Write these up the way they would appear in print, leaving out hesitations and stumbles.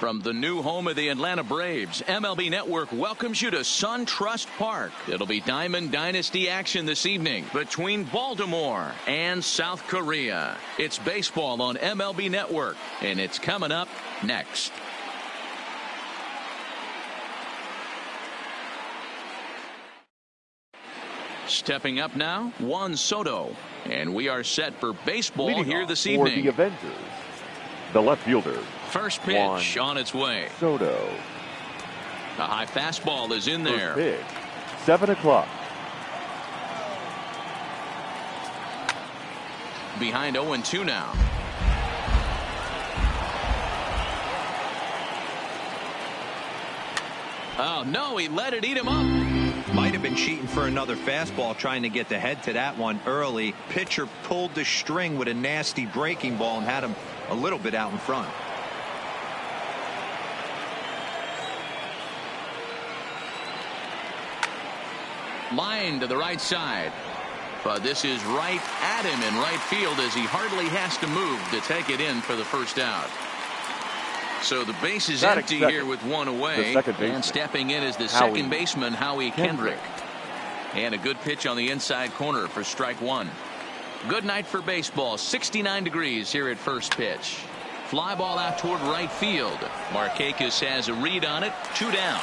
From the new home of the Atlanta Braves, MLB Network welcomes you to SunTrust Park. It'll be Diamond Dynasty action this evening between Baltimore and South Korea. It's baseball on MLB Network, and it's coming up next. Stepping up now, Juan Soto. And we are set for baseball Leading here this for evening. The Avengers, the left fielder. First pitch on its way. Soto. A high fastball is in there. First pitch, 7 o'clock. Behind 0-2 now. Oh, no, he let it eat him up. Might have been cheating for another fastball, trying to get the head to that one early. Pitcher pulled the string with a nasty breaking ball and had him a little bit out in front. Line to the right side. But this is right at him in right field as he hardly has to move to take it in for the first out. So the base is empty here with one away. And stepping in is the second baseman, Howie Kendrick. And a good pitch on the inside corner for strike one. Good night for baseball. 69 degrees here at first pitch. Fly ball out toward right field. Markakis has a read on it. 2 down.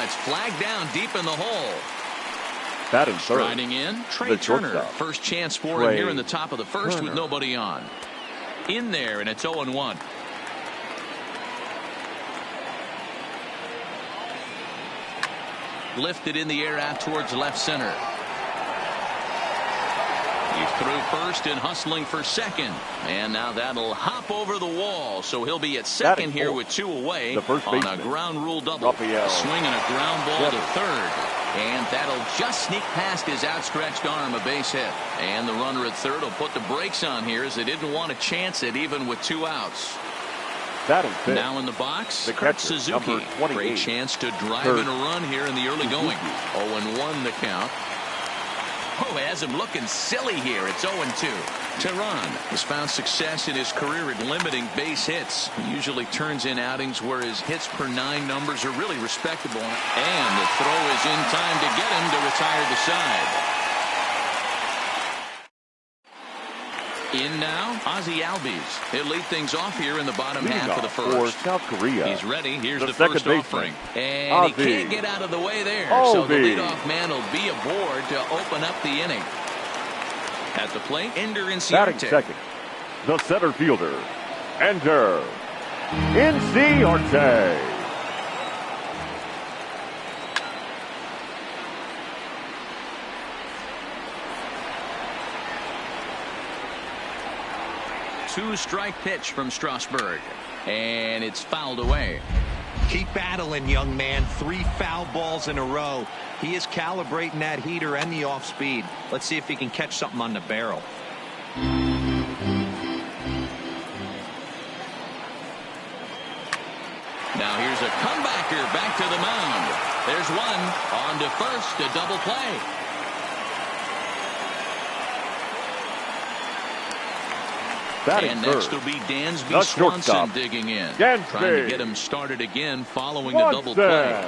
It's flagged down deep in the hole. Striding in, Trey Turner. First chance for him here in the top of the first with nobody on. In there, and it's 0-1. Lifted in the air out towards left center. He's through first and hustling for second. And now that'll hop over the wall. So he'll be at second here with 2 away on a ground rule double. Swinging a ground ball to third. And that'll just sneak past his outstretched arm, a base hit. And the runner at third will put the brakes on here as they didn't want to chance it even with 2 outs. Now in the box, Kurt Suzuki. Great chance to drive in a run here in the early going. 0-1 the count. Oh, has him looking silly here. It's 0-2. Tehran has found success in his career at limiting base hits. He usually turns in outings where his hits per 9 numbers are really respectable. And the throw is in time to get him to retire the side. In now, Ozzie Albies. He'll lead things off here in the bottom half of the first. For South Korea. He's ready. Here's the first offering. And he can't get out of the way there. So the leadoff man will be aboard to open up the inning. At the plate, Ender Inciarte. Second, the center fielder, Ender Inciarte. Two-strike pitch from Strasburg. And it's fouled away. Keep battling, young man. 3 foul balls in a row. He is calibrating that heater and the off speed. Let's see if he can catch something on the barrel. Now here's a comebacker back to the mound. There's one on to first, a double play. And next will be Dansby Swanson digging in. Trying to get him started again following a double play.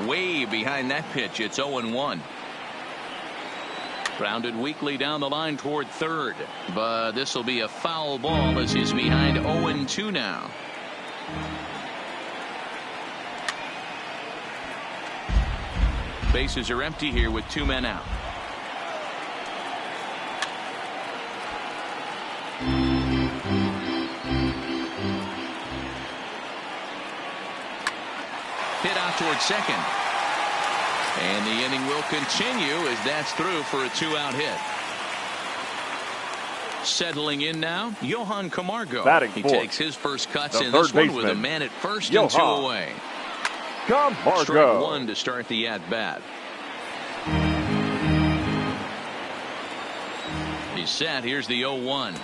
Way behind that pitch. It's 0-1. Grounded weakly down the line toward third. But this will be a foul ball as he's behind 0-2 now. Bases are empty here with 2 men out. Hit out toward second. And the inning will continue as that's through for a 2-out hit. Settling in now, Johan Camargo. He takes his first cuts in this one with a man at first and 2 away. Camargo. Strike 1 to start the at-bat. He's set. Here's the 0-1.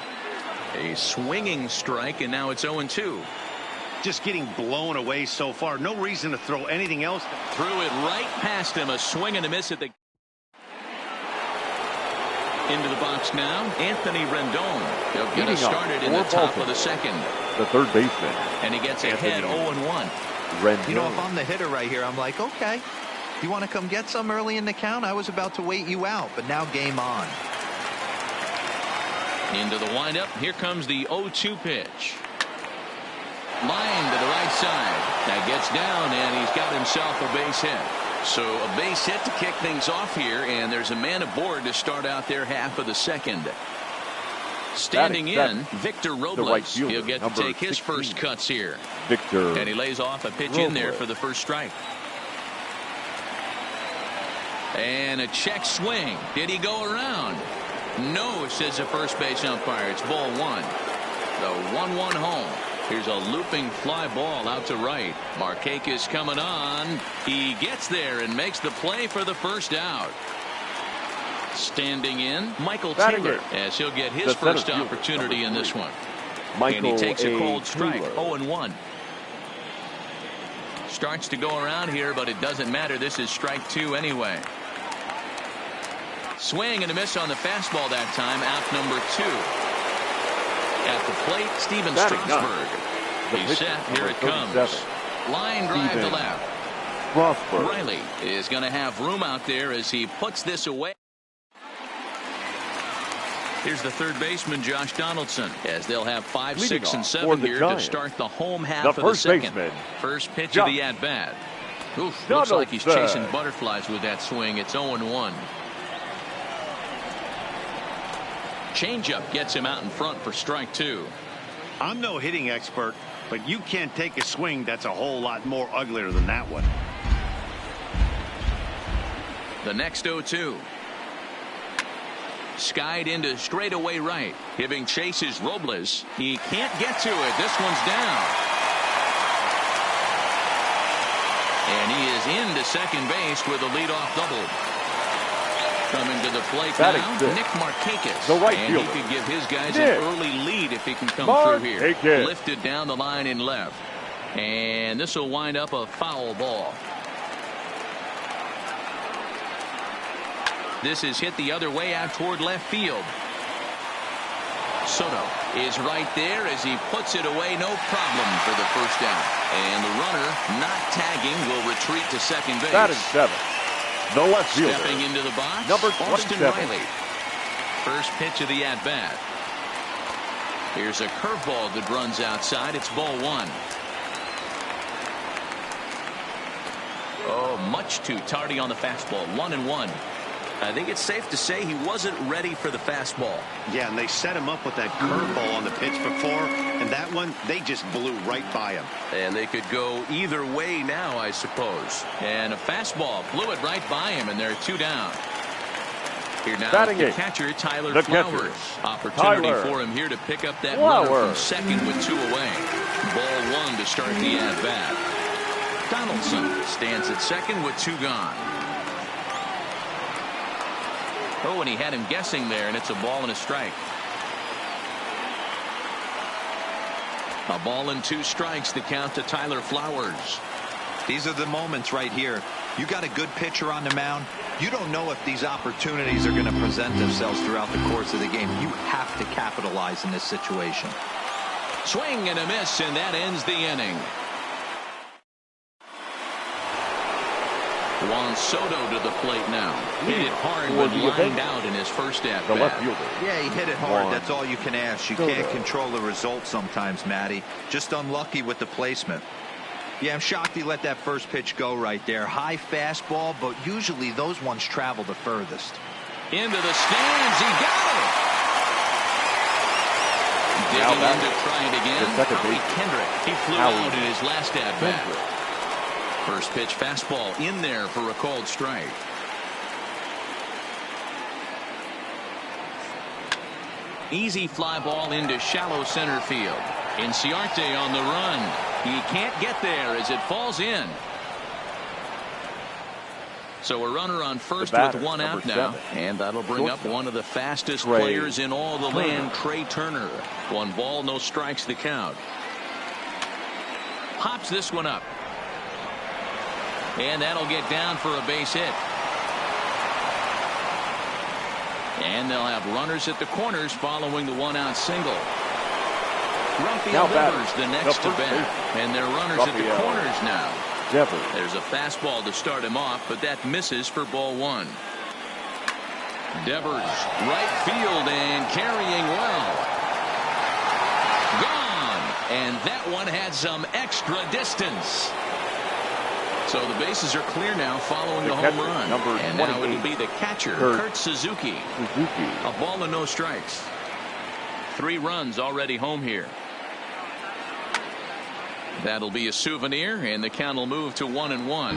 A swinging strike, and now it's 0-2. Just getting blown away so far. No reason to throw anything else. Threw it right past him. A swing and a miss at the Into the box now, Anthony Rendon. He'll get us started in the top of the second. The third baseman. And he gets ahead 0-1. Rendon. You know, if I'm the hitter right here, I'm like, okay, you want to come get some early in the count? I was about to wait you out, but now game on. Into the windup. Here comes the 0-2 pitch. Line to the right side. That gets down, and he's got himself a base hit. So a base hit to kick things off here, and there's a man aboard to start out their half of the second. Standing in, Victor Robles. He'll get to take his first cuts here. Victor. And he lays off a pitch in there for the first strike. And a check swing. Did he go around? No, says the first base umpire. It's ball one. The 1-1 home. Here's a looping fly ball out to right. Markakis coming on. He gets there and makes the play for the first out. Standing in, Michael Taylor, as he'll get his first opportunity in this one. And he takes a cold strike, 0-1. Starts to go around here, but it doesn't matter. This is strike two anyway. Swing and a miss on the fastball that time, out number 2. At the plate, Steven Strasburg. He's set. Here it comes. Line drive to left. Riley is going to have room out there as he puts this away. Here's the third baseman, Josh Donaldson, as they'll have 5, 6, and 7 here to start the home half of the second. First pitch of the at-bat. Looks like he's chasing butterflies with that swing. It's 0-1. Changeup gets him out in front for strike 2. I'm no hitting expert, but you can't take a swing that's a whole lot more uglier than that one. The next 0-2. Skied into straightaway right. Giving chases Robles. He can't get to it. This one's down. And he is into second base with a leadoff double. Coming to the plate now, Nick Markakis. The right and fielder. He could give his guys an early lead if he can come through here. Lifted down the line in left. And this will wind up a foul ball. This is hit the other way out toward left field. Soto is right there as he puts it away. No problem for the first down. And the runner, not tagging, will retreat to second base. Batting 7. The left fielder. Stepping into the box, number Austin 27. Riley. First pitch of the at-bat. Here's a curveball that runs outside. It's ball 1. Oh, much too tardy on the fastball. 1-1. I think it's safe to say he wasn't ready for the fastball. Yeah, and they set him up with that curveball on the pitch before, and that one, they just blew right by him. And they could go either way now, I suppose. And a fastball blew it right by him, and they're 2 down. Here now, the catcher, Tyler Flowers. Opportunity for him here to pick up that runner from second with 2 away. Ball 1 to start the at-bat. Donaldson stands at second with 2 gone. Oh, and he had him guessing there, and it's a ball and a strike. A ball and 2 strikes, the count to Tyler Flowers. These are the moments right here. You got a good pitcher on the mound. You don't know if these opportunities are going to present themselves throughout the course of the game. You have to capitalize in this situation. Swing and a miss, and that ends the inning. Juan Soto to the plate now. Hit it hard, but lined out in his first at-bat. The left fielder. Yeah, he hit it hard. That's all you can ask. You can't control the result sometimes, Matty. Just unlucky with the placement. Yeah, I'm shocked he let that first pitch go right there. High fastball, but usually those ones travel the furthest. Into the stands. He got it. Digging in to try it again. Howie Kendrick. He flew out in his last at-bat. First pitch fastball in there for a called strike. Easy fly ball into shallow center field. Inciarte on the run. He can't get there as it falls in. So a runner on first with 1 out now. And that'll bring up one of the fastest players in all the land, Trey Turner. 1 ball, no strikes the count. Pops this one up. And that'll get down for a base hit. And they'll have runners at the corners following the one-out single. Raphael Devers the next to bat. And they're runners at the corners now. There's a fastball to start him off, but that misses for ball one. Devers, right field and carrying well. Gone. And that one had some extra distance. So the bases are clear now following the home run. And now it'll be the catcher, Kurt Suzuki. A ball and no strikes. 3 runs already home here. That'll be a souvenir, and the count will move to 1-1.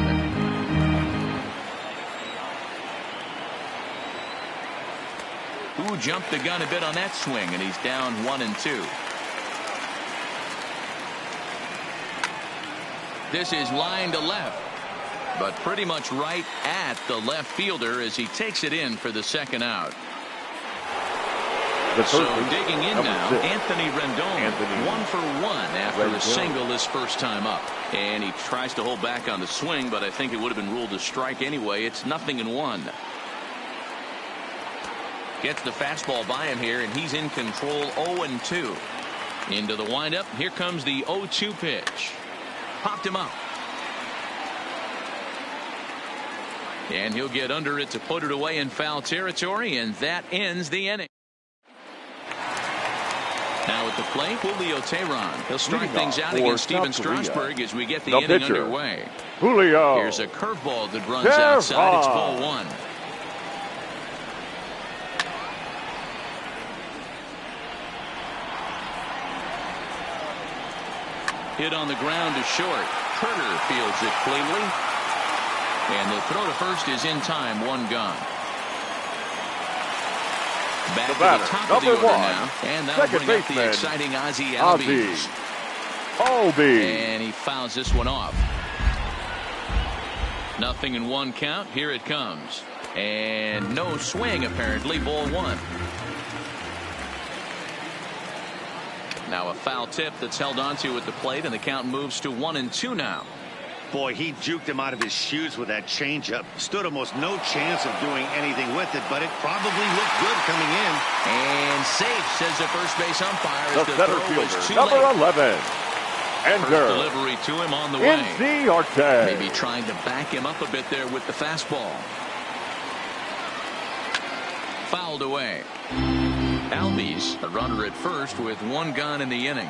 Who jumped the gun a bit on that swing, and he's down 1-2. This is line to left, but pretty much right at the left fielder as he takes it in for the second out. So digging in now, Anthony Rendon, 1-for-1 after a single his first time up. And he tries to hold back on the swing, but I think it would have been ruled a strike anyway. It's 0-1. Gets the fastball by him here, and he's in control. 0-2. Into the windup. Here comes the 0-2 pitch. Popped him up. And he'll get under it to put it away in foul territory, and that ends the inning. Now at the plate, Julio Teheran. He'll start things out against Steven Strasburg as we get the inning underway. Julio. Here's a curveball that runs outside. It's ball one. Hit on the ground to short. Turner fields it cleanly. And the throw to first is in time. 1 gone. Back to the top of the order now. And that'll bring up the exciting Ozzie Albies. And he fouls this one off. 0-1 count. Here it comes. And no swing apparently. Ball 1. Now a foul tip that's held onto at the plate, and the count moves to 1-2 now. Boy, he juked him out of his shoes with that changeup. Stood almost no chance of doing anything with it, but it probably looked good coming in. And safe, says the first base umpire. The center fielder, number 11. First delivery to him on the way. Maybe trying to back him up a bit there with the fastball. Fouled away. Albies, a runner at first with 1 gone in the inning.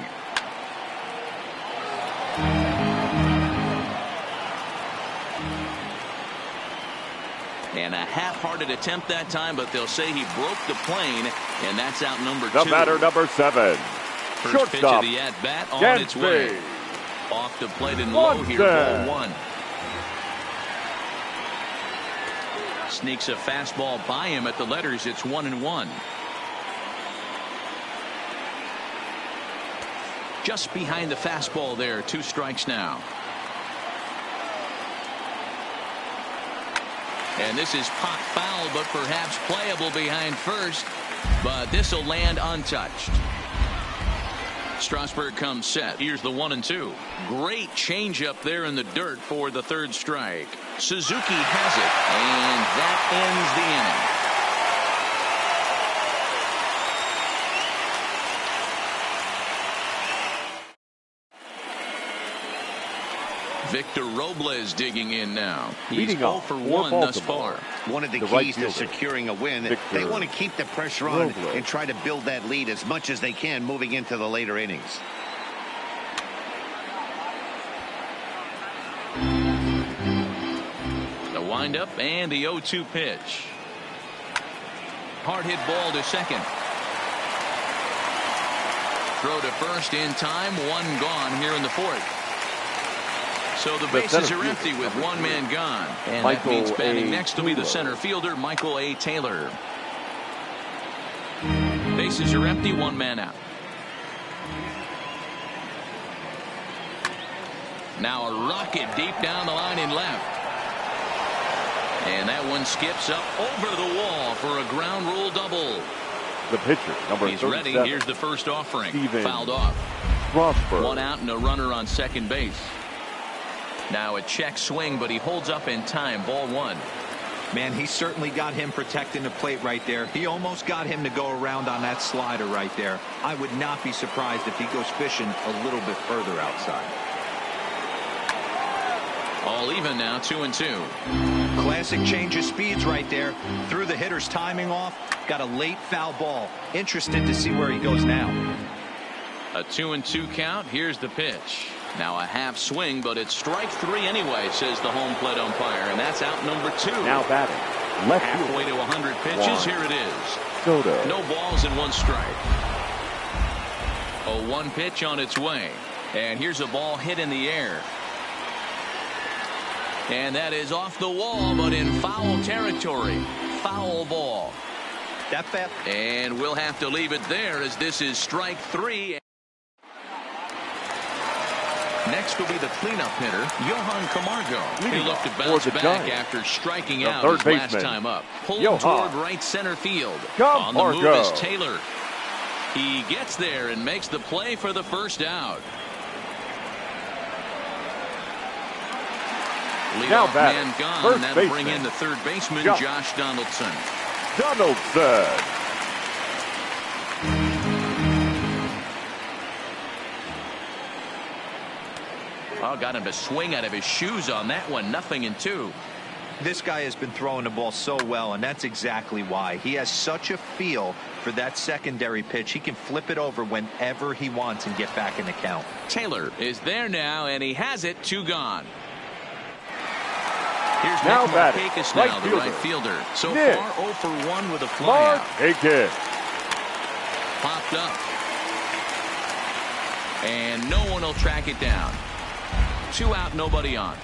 And a half-hearted attempt that time, but they'll say he broke the plane, and that's out number 2. The batter, number 7. First pitch of the at-bat on its way. Off the plate and low here, ball 1. Sneaks a fastball by him at the letters. It's 1-1. Just behind the fastball there. 2 strikes now. And this is pop foul, but perhaps playable behind first. But this will land untouched. Strasburg comes set. Here's the 1-2. Great changeup there in the dirt for the 3rd strike. Suzuki has it, and that ends the inning. Victor Robles digging in now. He's 0-for-1 thus far. One of the keys to securing a win, they want to keep the pressure on and try to build that lead as much as they can moving into the later innings. The windup and the 0-2 pitch. Hard hit ball to second. Throw to first in time. 1 gone here in the 4th. So the bases are empty with 1 man gone. And that means batting next will be the center fielder, Michael A. Taylor. Bases are empty, 1 man out. Now a rocket deep down the line in left. And that one skips up over the wall for a ground rule double. The pitcher, number 37. He's ready. Here's the first offering. Fouled off. Strasburg. 1 out and a runner on second base. Now a check swing, but he holds up in time. Ball 1. Man, he certainly got him protecting the plate right there. He almost got him to go around on that slider right there. I would not be surprised if he goes fishing a little bit further outside. All even now, 2-2. Classic change of speeds right there. Threw the hitter's timing off. Got a late foul ball. Interested to see where he goes now. A 2-2 count. Here's the pitch. Now a half swing, but it's strike 3 anyway, says the home plate umpire, and that's out number 2. Now batting. Left halfway to 100 pitches. Here it is. Soto. No balls and 1 strike. A 1 pitch on its way. And here's a ball hit in the air. And that is off the wall, but in foul territory. Foul ball. That fast. And we'll have to leave it there as this is strike 3. Next will be the cleanup hitter, Johan Camargo. He looked to bounce back after striking out his last time up. Pulled toward right center field. On the move is Taylor. He gets there and makes the play for the first out. Leadoff man gone. That'll bring in the third baseman, Josh Donaldson. Oh, got him to swing out of his shoes on that one. 0-2. This guy has been throwing the ball so well, and that's exactly why. He has such a feel for that secondary pitch. He can flip it over whenever he wants and get back in the count. Taylor is there now, and he has it. 2 gone. Here's now Nick Markakis now, the right fielder. So far 0 for 1 with a flyout. Popped up. And no one will track it down. 2 out, nobody on.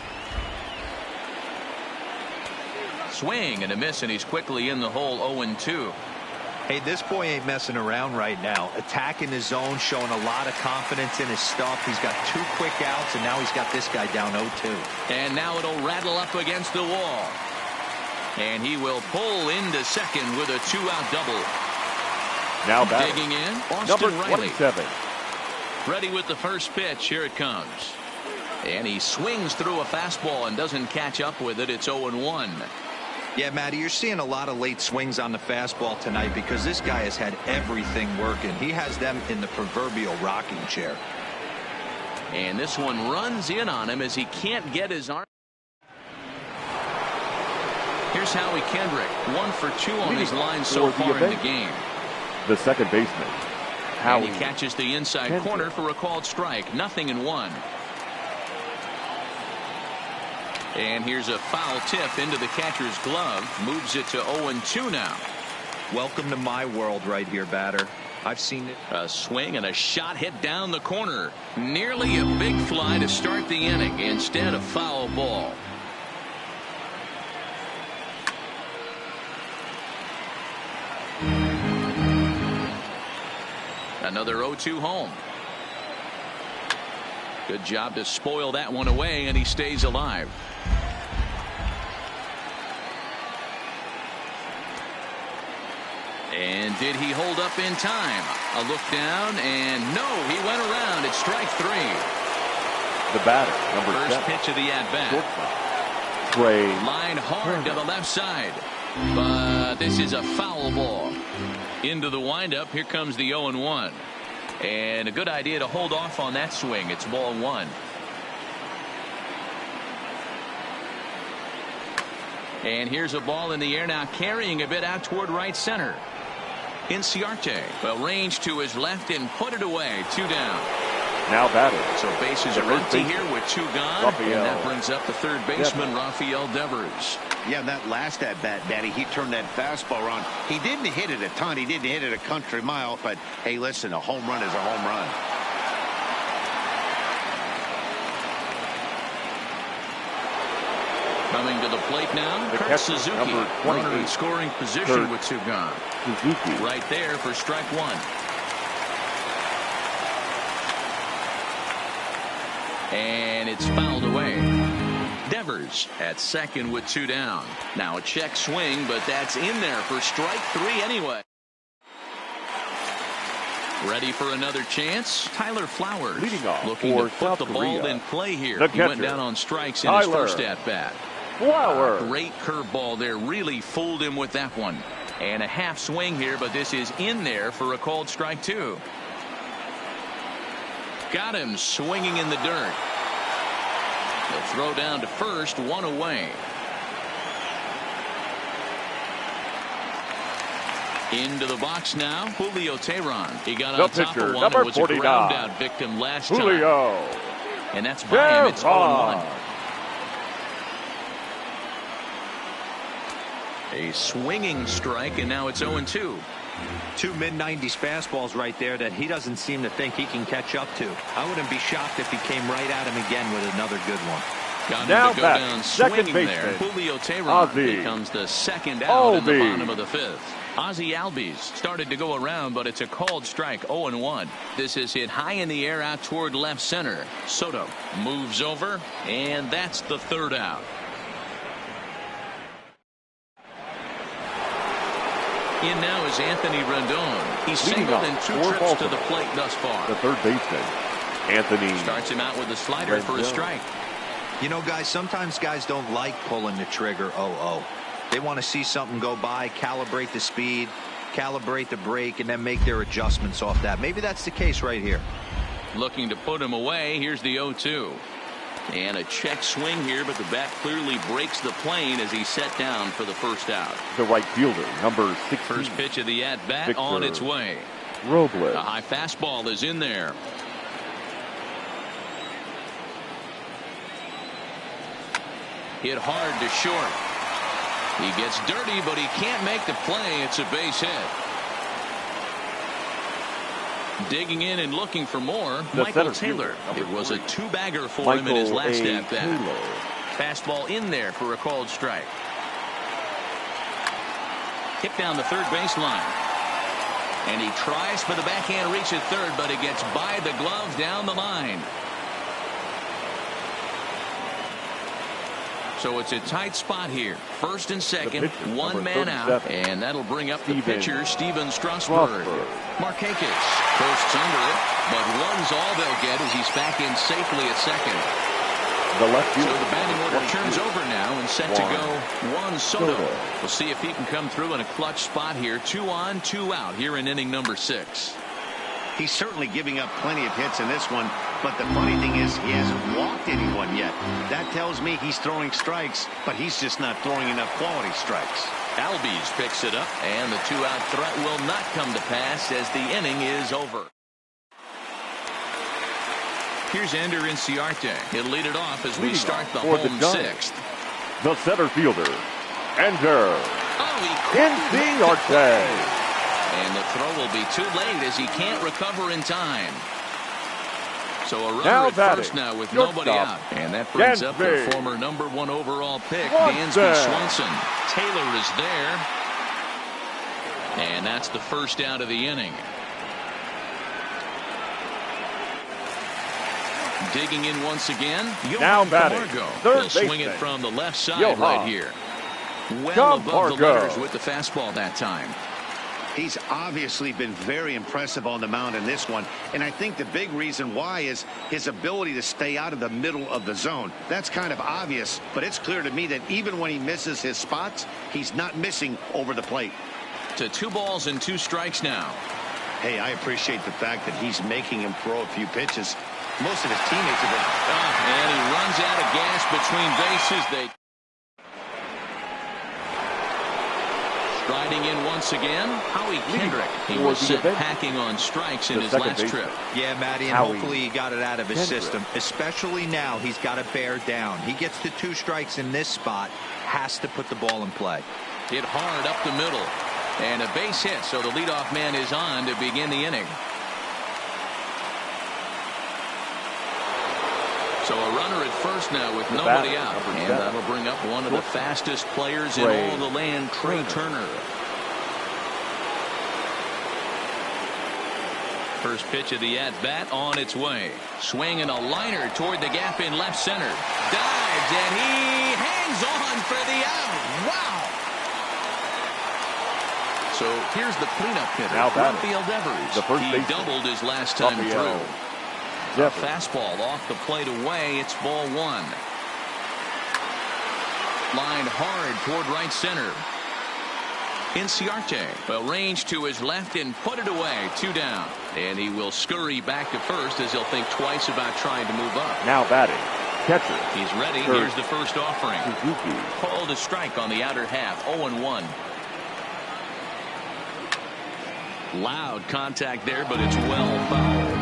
Swing and a miss, and he's quickly in the hole. 0-2. Hey, this boy ain't messing around right now. Attacking his zone, showing a lot of confidence in his stuff. He's got 2 quick outs, and now he's got this guy down 0-2. And now it'll rattle up against the wall. And he will pull into second with a 2-out double. Now digging in, Austin number Riley. 27. Ready with the first pitch. Here it comes. And he swings through a fastball and doesn't catch up with it. It's 0-1. Yeah, Matty, you're seeing a lot of late swings on the fastball tonight because this guy has had everything working. He has them in the proverbial rocking chair. And this one runs in on him as he can't get his arm. Here's Howie Kendrick. 1 for 2 on his line so far in the game. The second baseman. And he catches the inside corner for a called strike. 0-1. And here's a foul tip into the catcher's glove. Moves it to 0-2 now. Welcome to my world right here, batter. I've seen it. A swing and a shot hit down the corner. Nearly a big fly to start the inning. Instead, a foul ball. Another 0-2 home. Good job to spoil that one away, and he stays alive. And did he hold up in time? A look down, and no, he went around. It's strike 3. The batter, number 7. First pitch of the at-bat. Line hard to the left side. But this is a foul ball. Into the windup. Here comes the 0-1. And a good idea to hold off on that swing. It's ball 1. And here's a ball in the air now, carrying a bit out toward right center. Inciarte will range to his left and put it away. 2 down. Now batting. So bases are empty here with 2 gone. And that brings up the third baseman, Rafael Devers. Yeah, that last at bat, Daddy, he turned that fastball around. He didn't hit it a ton. He didn't hit it a country mile. But hey, listen, a home run is a home run. Coming to the plate now, Kurt Suzuki. Runner in scoring position with 2 gone. Suzuki. Right there for strike 1. And it's fouled away. Devers at second with 2 down. Now a check swing, but that's in there for strike 3 anyway. Ready for another chance? Tyler Flowers leading off looking to put the ball in play here. He went down on strikes in his first at bat. Flower. Great curveball there. Really fooled him with that one. And a half swing here, but this is in there for a called strike 2. Got him swinging in the dirt. The throw down to first, 1 away. Into the box now, Julio Teheran. He got on top of one and was a ground out victim last Julio. time. And that's by him. It's 0-1. A swinging strike, and now it's 0-2. 2 mid-90s fastballs right there that he doesn't seem to think he can catch up to. I wouldn't be shocked if he came right at him again with another good one. Got now him to go down swinging there. Julio Teheran becomes the second out in the bottom of the 5th. Ozzie Albies started to go around, but it's a called strike, 0-1. This is hit high in the air out toward left center. Soto moves over, and that's the 3rd out. In now is Anthony Rendon. He's singled in 2 trips to the plate thus far. The third baseman, Anthony. Starts him out with a slider for a strike. You know, guys, sometimes guys don't like pulling the trigger 0-0. They want to see something go by, calibrate the speed, calibrate the brake, and then make their adjustments off that. Maybe that's the case right here. Looking to put him away. Here's the 0-2. And a check swing here, but the bat clearly breaks the plane as he's set down for the first out. The right fielder, number 16. First pitch of the at-bat on its way. Robles. A high fastball is in there. Hit hard to short. He gets dirty, but he can't make the play. It's a base hit. Digging in and looking for more, Michael Taylor. It was a 2-bagger for him in his last at-bat. Fastball in there for a called strike. Hit down the third baseline. And he tries for the backhand reach at third, but it gets by the glove down the line. So it's a tight spot here. First and second, 1 man out, and that'll bring up the pitcher, Steven Strasburg. Markakis coasts under it, but 1's all they'll get as he's back in safely at second. The left fielder. So the batting order turns over now and set to go Juan Soto. We'll see if he can come through in a clutch spot here. 2 on, 2 out here in inning number 6. He's certainly giving up plenty of hits in this one, but the funny thing is he hasn't walked anyone yet. That tells me he's throwing strikes, but he's just not throwing enough quality strikes. Albies picks it up, and the 2-out threat will not come to pass as the inning is over. Here's Ender Inciarte. He'll lead it off as we start the home 6th. The center fielder, Ender Inciarte. And the throw will be too late as he can't recover in time. So a runner at first now with nobody out. And that brings up the former #1 overall pick, Dansby Swanson. Taylor is there. And that's the first out of the inning. Digging in once again. Now batting. He'll swing it from the left side right here. Well above the letters with the fastball that time. He's obviously been very impressive on the mound in this one, and I think the big reason why is his ability to stay out of the middle of the zone. That's kind of obvious, but it's clear to me that even when he misses his spots, he's not missing over the plate. To 2 balls and 2 strikes now. Hey, I appreciate the fact that he's making him throw a few pitches. Most of his teammates have been... and he runs out of gas between bases. Striding in once again, Howie Kendrick. He was sent packing on strikes in his last trip. Yeah, Matty, and hopefully he got it out of his system. Especially now, he's got to bear down. He gets to 2 strikes in this spot, has to put the ball in play. Hit hard up the middle, and a base hit, so the leadoff man is on to begin the inning. So a runner at first now with nobody out. And that'll bring up one of the fastest players in all the land, Trey Turner. First pitch of the at-bat on its way. Swinging a liner toward the gap in left center. Dives, and he hangs on for the out. Wow! So here's the cleanup hitter, Rafael Devers. He doubled his last time through. A fastball off the plate away. It's ball 1. Lined hard toward right center. Inciarte will range to his left and put it away. 2 down. And he will scurry back to first as he'll think twice about trying to move up. Now batting, catcher. He's ready. Third. Here's the first offering. Suzuki. Called a strike on the outer half. 0-1. Loud contact there, but it's well fouled.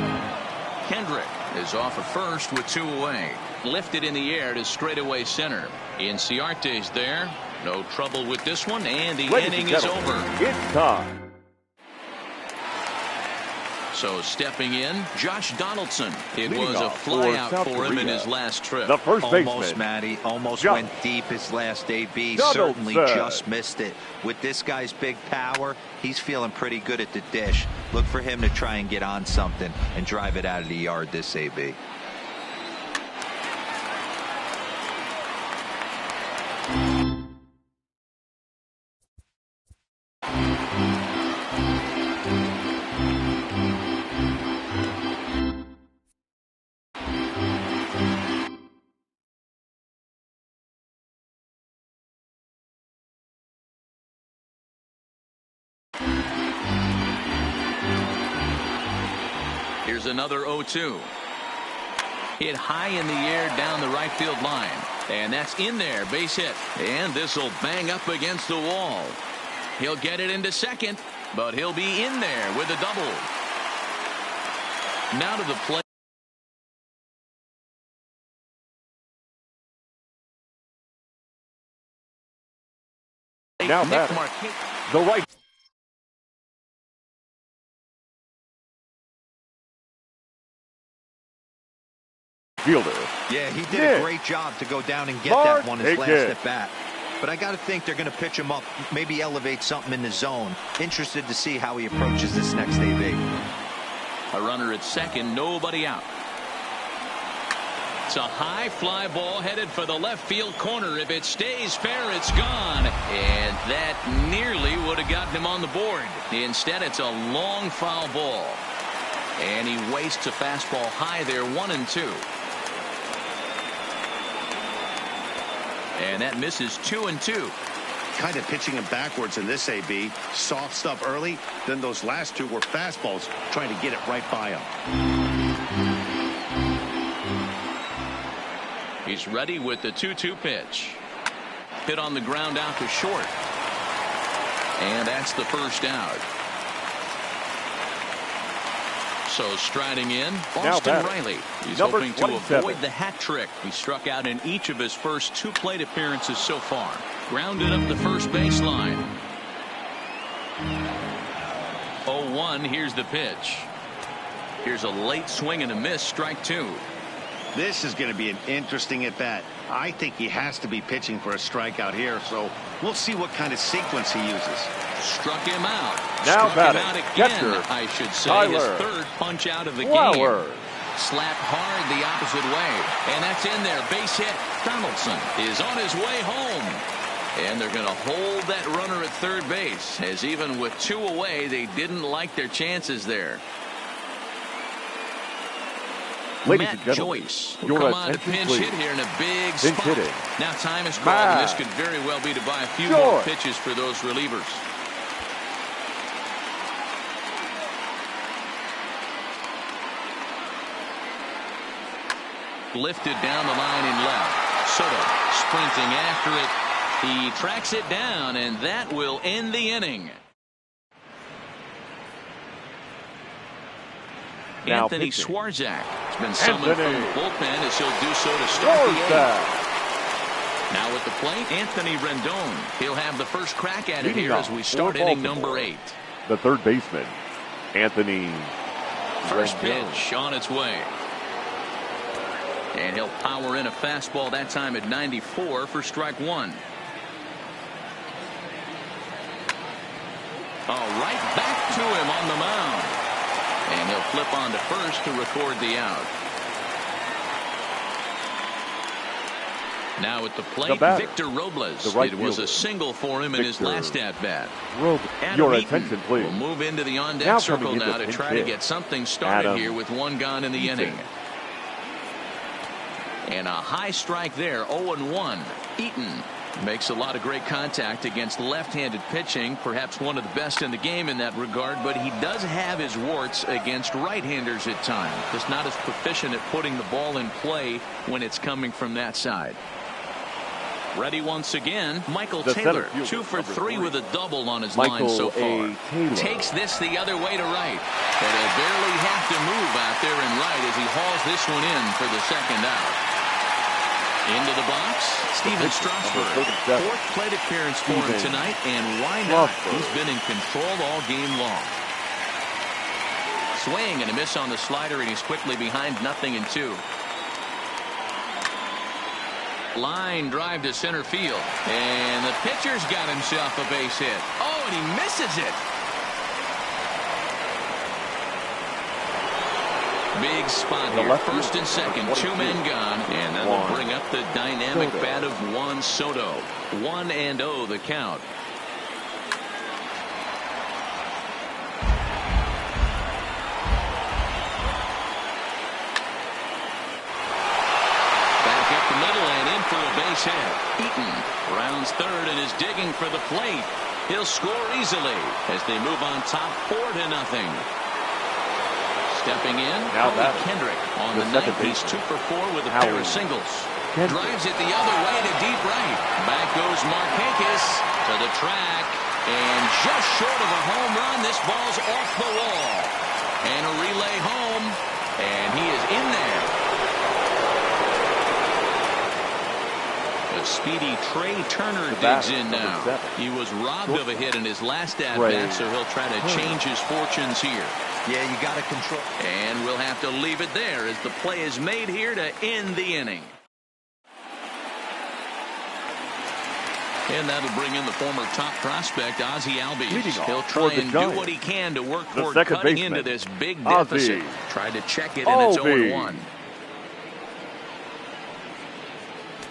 Kendrick is off at first with 2 away. Lifted in the air to straightaway center. Inciarte's there. No trouble with this one, and the inning is over. It's time. So stepping in, Josh Donaldson. It was a flyout for him in his last trip. The first baseman. Almost, Matty. Almost Josh went deep his last AB. Donaldson. Certainly just missed it. With this guy's big power, he's feeling pretty good at the dish. Look for him to try and get on something and drive it out of the yard this AB. Here's another 0-2. Hit high in the air down the right field line. And that's in there. Base hit. And this will bang up against the wall. He'll get it into second, but he'll be in there with a double. Now to the plate. Now batting, the right fielder. Yeah, he did a great job to go down and get that one his last at bat. But I got to think they're going to pitch him up, maybe elevate something in the zone. Interested to see how he approaches this next AB. A runner at second, nobody out. It's a high fly ball headed for the left field corner. If it stays fair, it's gone. And that nearly would have gotten him on the board. Instead, it's a long foul ball. And he wastes a fastball high there, 1-2. And that misses 2-2. Kind of pitching him backwards in this AB. Soft stuff early, then those last 2 were fastballs, trying to get it right by him. He's ready with the 2-2 pitch. Hit on the ground out to short. And that's the first out. So striding in, Austin Riley. He's hoping to avoid the hat trick. He struck out in each of his first 2 plate appearances so far. Grounded up the first baseline. 0-1. Here's the pitch. Here's a late swing and a miss. Strike 2. This is going to be an interesting at bat. I think he has to be pitching for a strikeout here, so we'll see what kind of sequence he uses. Struck him out. Now Struck him out again, catcher, I should say. Tyler. His 3rd punch out of the game. Slapped hard the opposite way. And that's in there. Base hit. Donaldson is on his way home. And they're going to hold that runner at third base, as even with 2 away, they didn't like their chances there. Matt Joyce will come on to pinch hit here in a big spot. Now time is called, and this could very well be to buy a few more pitches for those relievers. Lifted down the line in left. Soto sprinting after it. He tracks it down, and that will end the inning. Now Anthony Swarzak has been summoned from the bullpen as he'll do so to start the 8th. Now at the plate, Anthony Rendon. He'll have the first crack at it here as we start inning number 8. The third baseman, Anthony First pitch on its way. And he'll power in a fastball that time at 94 for strike 1. Right back to him on the mound. And he'll flip on to first to record the out. Now at the plate, Victor Robles. It was a single for him in his last at-bat. Your attention, please. Will move into the on-deck circle now to try to get something started here with 1 gone in the inning. And a high strike there, 0-1. Eaton Makes a lot of great contact against left-handed pitching, perhaps one of the best in the game in that regard, but he does have his warts against right-handers at times. Just not as proficient at putting the ball in play when it's coming from that side. Ready once again, Michael Taylor, 2 for 3 with a double on his line so far. Takes this the other way to right, but he'll barely have to move out there in right as he hauls this one in for the second out. Into the box, Steven Strasburg. 4th plate appearance for him tonight, and why not? He's been in control all game long. Swing and a miss on the slider, and he's quickly behind 0-2. Line drive to center field, and the pitcher's got himself a base hit. Oh, and he misses it. Big spot here. 1st and 2nd, 2 men gone, and that'll bring up the dynamic bat of Juan Soto. 1-0 the count. Back up the middle and in for a base hit. Eaton rounds 3rd and is digging for the plate. He'll score easily as they move on top 4-0. Stepping in, Kendrick on the night. He's 2 for 4 with a pair of singles. Drives it the other way to deep right. Back goes Markakis to the track, and just short of a home run. This ball's off the wall, and a relay home, and he is in there. The speedy Trey Turner digs in now. He was robbed of a hit in his last at-bat, so he'll try to change his fortunes here. Yeah, you got to control. And we'll have to leave it there as the play is made here to end the inning. And that'll bring in the former top prospect, Ozzie Albies. He'll try and do what he can to work toward cutting into this big deficit. Tried to check it, and it's 0-1.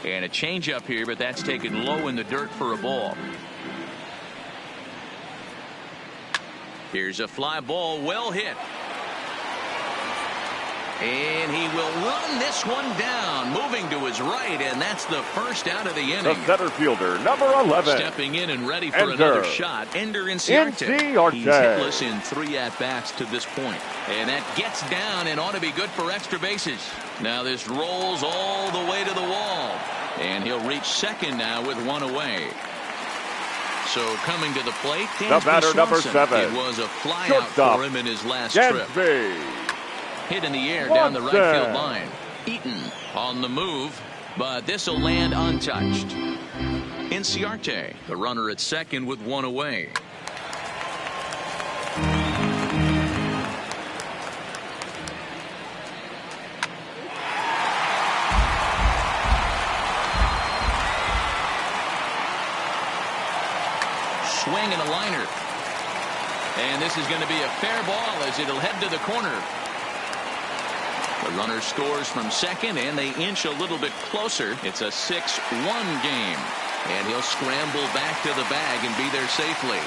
And a changeup here, but that's taken low in the dirt for a ball. Here's a fly ball, well hit. And he will run this one down, moving to his right, and that's the first out of the inning. The center fielder, number 11. Stepping in and ready for another shot, Ender Inciarte. He's hitless in 3 at-bats to this point. And that gets down and ought to be good for extra bases. Now this rolls all the way to the wall. And he'll reach second now with 1 away. So coming to the plate, the batter, number 7. It was a fly out for him in his last trip. Hit in the air down the right field line. Eaton on the move, but this will land untouched. Inciarte, the runner at second with 1 away. Swing and a liner. And this is going to be a fair ball as it'll head to the corner. The runner scores from second, and they inch a little bit closer. It's a 6-1 game. And he'll scramble back to the bag and be there safely.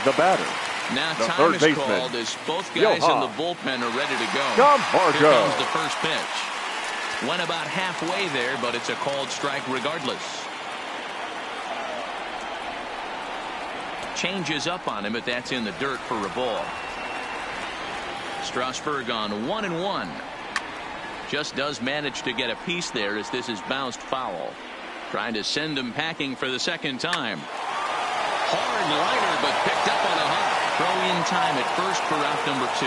The batter. Now time is called as both guys in the bullpen are ready to go. Here comes the first pitch. Went about halfway there, but it's a called strike regardless. Changes up on him, but that's in the dirt for a ball. Strasburg on 1-1. Just does manage to get a piece there as this is bounced foul. Trying to send him packing for the second time. Hard liner, but picked up on a hop. Throw in time at first for out number 2.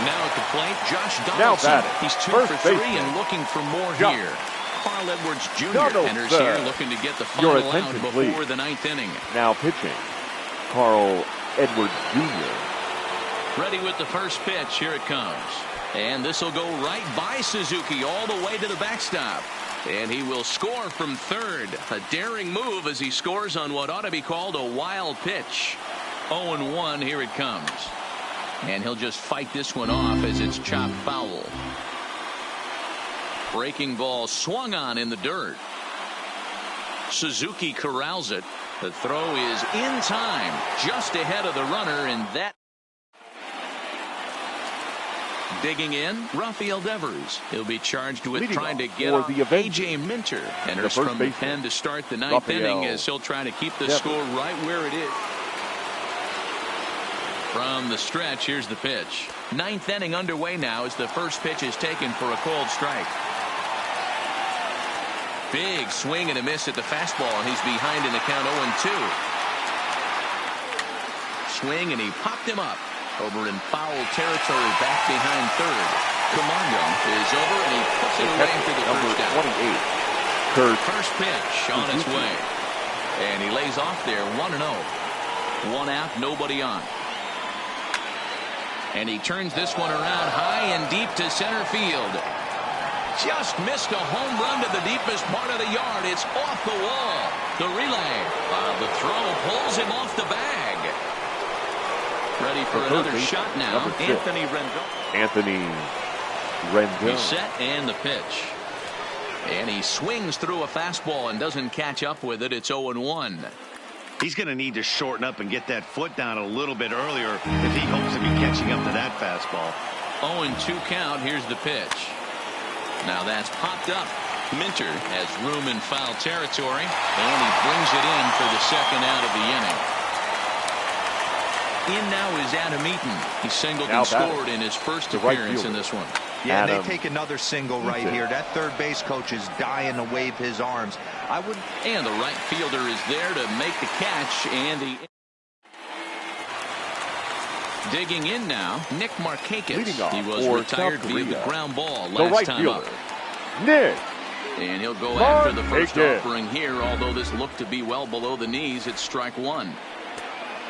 Now at the plate, Josh Donaldson. He's 2 for 3 and looking for more here. Carl Edwards Jr. enters here looking to get the final out before the 9th inning. Now pitching, Carl Edwards Jr. Ready with the first pitch. Here it comes. And this will go right by Suzuki all the way to the backstop. And he will score from third. A daring move as he scores on what ought to be called a wild pitch. 0-1. Here it comes. And he'll just fight this one off as it's chopped foul. Breaking ball swung on in the dirt. Suzuki corrals it. The throw is in time, just ahead of the runner, and that Digging in, Rafael Devers. He'll be charged with Leading trying to off get for on the A.J. Minter. Enters first from the baseman, pen to start the ninth inning as he'll try to keep the Devers. score right where it is. From the stretch, here's the pitch. Ninth inning underway now as the first pitch is taken for a called strike. Big swing and a miss at the fastball, and he's behind in the count 0-2. Swing, and he popped him up. Over in foul territory, back behind third. Camargo is over, and he puts it away for the first out. 28. First pitch on its way. And he lays off there, 1-0. One out, nobody on. And he turns this one around high and deep to center field. Just missed a home run to the deepest part of the yard. It's off the wall. The relay. The throw pulls him off the bag. Ready for another shot now. Anthony Rendon. He's set and the pitch. And he swings through a fastball and doesn't catch up with it. It's 0-1. He's going to need to shorten up and get that foot down a little bit earlier if he hopes to be catching up to that fastball. 0-2 count. Here's the pitch. Now that's popped up. Minter has room in foul territory, and he brings it in for the second out of the inning. In now is Adam Eaton. He singled and scored in his first appearance in this one. Yeah, and they take another single right here. That third base coach is dying to wave his arms. And the right fielder is there to make the catch, and the digging in now, Nick Markakis. He was retired via the ground ball last time up. Nick. And he'll go after the first offering here, although this looked to be well below the knees. It's strike one.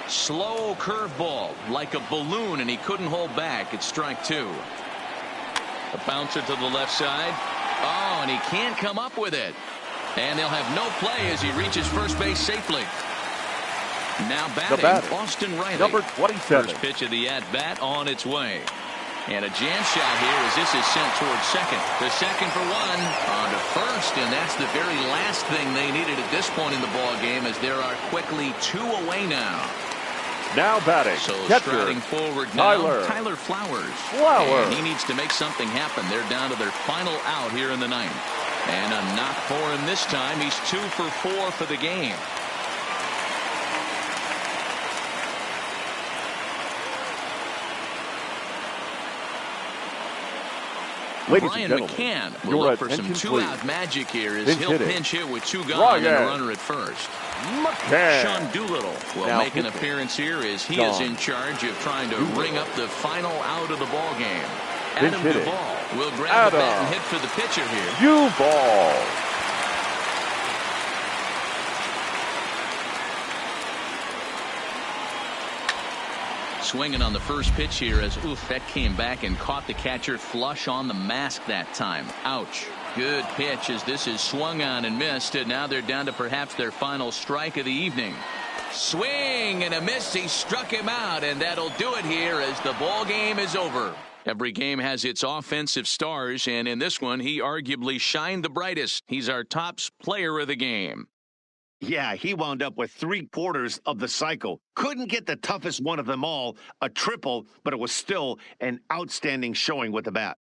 Slow curveball, like a balloon, and he couldn't hold back. It's strike two. A bouncer to the left side. Oh, and he can't come up with it. And they'll have no play as he reaches first base safely. Now batting, Austin Riley. Number 27. First pitch of the at-bat on its way. And a jam shot here as this is sent towards second. The second for one. On to first, and that's the very last thing they needed at this point in the ball game, as there are quickly two away now. Now batting. So striding forward now, Tyler Flowers. And he needs to make something happen. They're down to their final out here in the ninth. And a knock for him this time. He's 2 for 4 for the game. Brian McCann will look for some two-out magic here as he'll pinch hit with two gone and a runner at first. Sean Doolittle will make an appearance here as he is in charge of trying to ring up the final out of the ball game. Adam Duvall will grab the bat and hit for the pitcher here. Swinging on the first pitch here as that came back and caught the catcher flush on the mask that time. Ouch. Good pitch as this is swung on and missed, and now they're down to perhaps their final strike of the evening. Swing and a miss. He struck him out, and that'll do it here as the ball game is over. Every game has its offensive stars, and in this one he arguably shined the brightest. He's our top player of the game. Yeah, he wound up with 3/4 of the cycle. Couldn't get the toughest one of them all, a triple, but it was still an outstanding showing with the bat.